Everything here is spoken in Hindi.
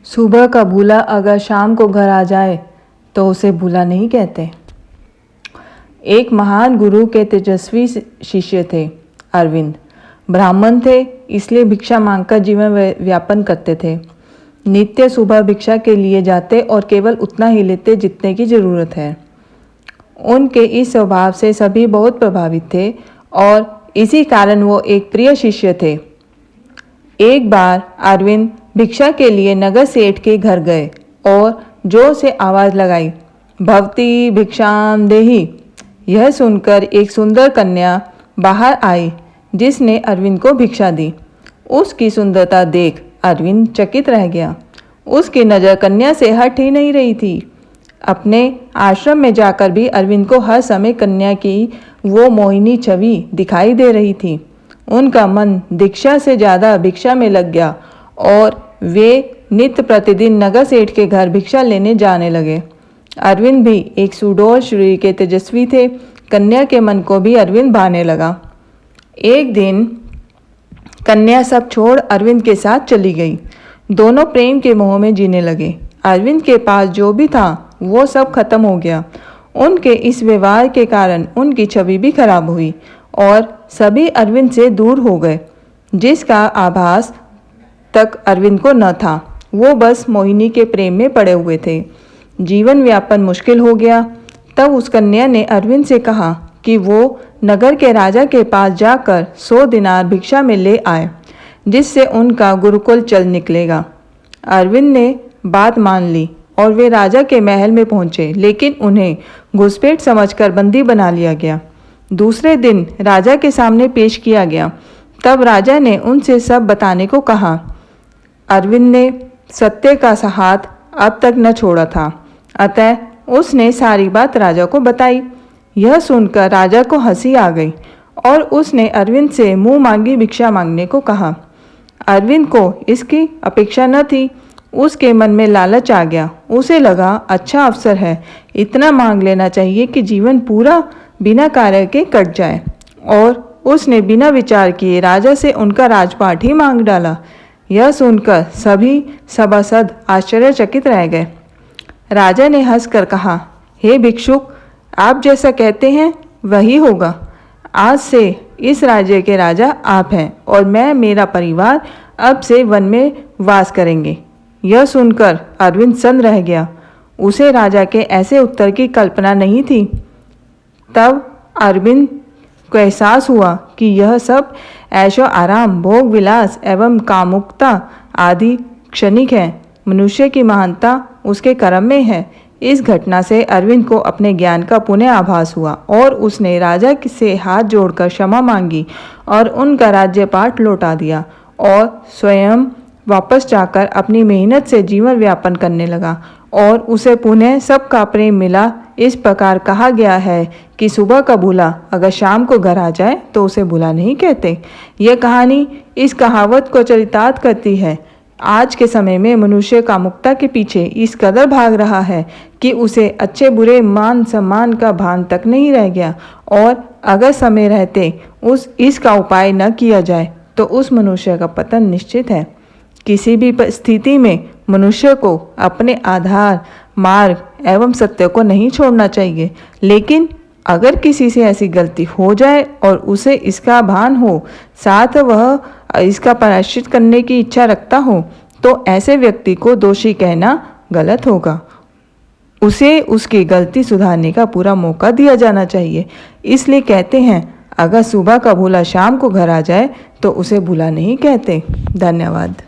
सुबह का भूला अगर शाम को घर आ जाए तो उसे भूला नहीं कहते। एक महान गुरु के तेजस्वी शिष्य थे अरविंद। ब्राह्मण थे, इसलिए भिक्षा मांगकर जीवन व्यापन करते थे। नित्य सुबह भिक्षा के लिए जाते और केवल उतना ही लेते जितने की ज़रूरत है। उनके इस स्वभाव से सभी बहुत प्रभावित थे और इसी कारण वो एक प्रिय शिष्य थे। एक बार अरविंद भिक्षा के लिए नगर सेठ के घर गए और जोर से आवाज़ लगाई, भवती भिक्षाम देहि। यह सुनकर एक सुंदर कन्या बाहर आई जिसने अरविंद को भिक्षा दी। उसकी सुंदरता देख अरविंद चकित रह गया। उसकी नज़र कन्या से हट ही नहीं रही थी। अपने आश्रम में जाकर भी अरविंद को हर समय कन्या की वो मोहिनी छवि दिखाई दे रही थी। उनका मन दीक्षा से ज़्यादा भिक्षा में लग गया और वे नित्य प्रतिदिन नगर सेठ के घर भिक्षा लेने जाने लगे। अरविंद भी एक सुडौल शरीर के तेजस्वी थे। कन्या के मन को भी अरविंद भाने लगा। एक दिन कन्या सब छोड़ अरविंद के साथ चली गई। दोनों प्रेम के मोह में जीने लगे। अरविंद के पास जो भी था वो सब खत्म हो गया। उनके इस व्यवहार के कारण उनकी छवि भी खराब हुई और सभी अरविंद से दूर हो गए, जिसका आभास तक अरविंद को न था। वो बस मोहिनी के प्रेम में पड़े हुए थे। जीवन व्यापन मुश्किल हो गया। तब उस कन्या ने अरविंद से कहा कि वो नगर के राजा के पास जाकर 100 दिनार भिक्षा में ले आए, जिससे उनका गुरुकुल चल निकलेगा। अरविंद ने बात मान ली और वे राजा के महल में पहुंचे, लेकिन उन्हें घुसपैठ समझकर बंदी बना लिया गया। दूसरे दिन राजा के सामने पेश किया गया। तब राजा ने उनसे सब बताने को कहा। अरविंद ने सत्य का हाथ अब तक न छोड़ा था, अतः उसने सारी बात राजा को बताई। यह सुनकर राजा को हंसी आ गई और उसने अरविंद से मुंह मांगी भिक्षा मांगने को कहा। अरविंद को इसकी अपेक्षा न थी। उसके मन में लालच आ गया। उसे लगा अच्छा अवसर है, इतना मांग लेना चाहिए कि जीवन पूरा बिना कार्य के कट जाए। और उसने बिना विचार किए राजा से उनका राजपाट ही मांग डाला। यह सुनकर सभी सभासद आश्चर्यचकित रह गए। राजा ने हंसकर कहा, हे भिक्षुक, आप जैसा कहते हैं वही होगा। आज से इस राज्य के राजा आप हैं और मैं मेरा परिवार अब से वन में वास करेंगे। यह सुनकर अरविंद सन्न रह गया। उसे राजा के ऐसे उत्तर की कल्पना नहीं थी। तब अरविंद को एहसास हुआ कि यह सब ऐशो आराम, भोग विलास एवं कामुकता आदि क्षणिक है। मनुष्य की महानता उसके कर्म में है। इस घटना से अरविंद को अपने ज्ञान का पुनः आभास हुआ और उसने राजा से हाथ जोड़कर क्षमा मांगी और उनका राज्यपाट लौटा दिया और स्वयं वापस जाकर अपनी मेहनत से जीवन व्यापन करने लगा और उसे पुनः सबका प्रेम मिला। इस प्रकार कहा गया है कि सुबह का भूला अगर शाम को घर आ जाए तो उसे भूला नहीं कहते। यह कहानी इस कहावत को चरितार्थ करती है। आज के समय में मनुष्य कामुकता के पीछे इस कदर भाग रहा है कि उसे अच्छे बुरे मान सम्मान का भान तक नहीं रह गया और अगर समय रहते इसका उपाय न किया जाए तो उस मनुष्य का पतन निश्चित है। किसी भी स्थिति में मनुष्य को अपने आधार, मार्ग एवं सत्य को नहीं छोड़ना चाहिए, लेकिन अगर किसी से ऐसी गलती हो जाए और उसे इसका भान हो, साथ वह इसका प्रायश्चित करने की इच्छा रखता हो, तो ऐसे व्यक्ति को दोषी कहना गलत होगा। उसे उसकी गलती सुधारने का पूरा मौका दिया जाना चाहिए। इसलिए कहते हैं, अगर सुबह का भूला शाम को घर आ जाए तो उसे भूला नहीं कहते। धन्यवाद।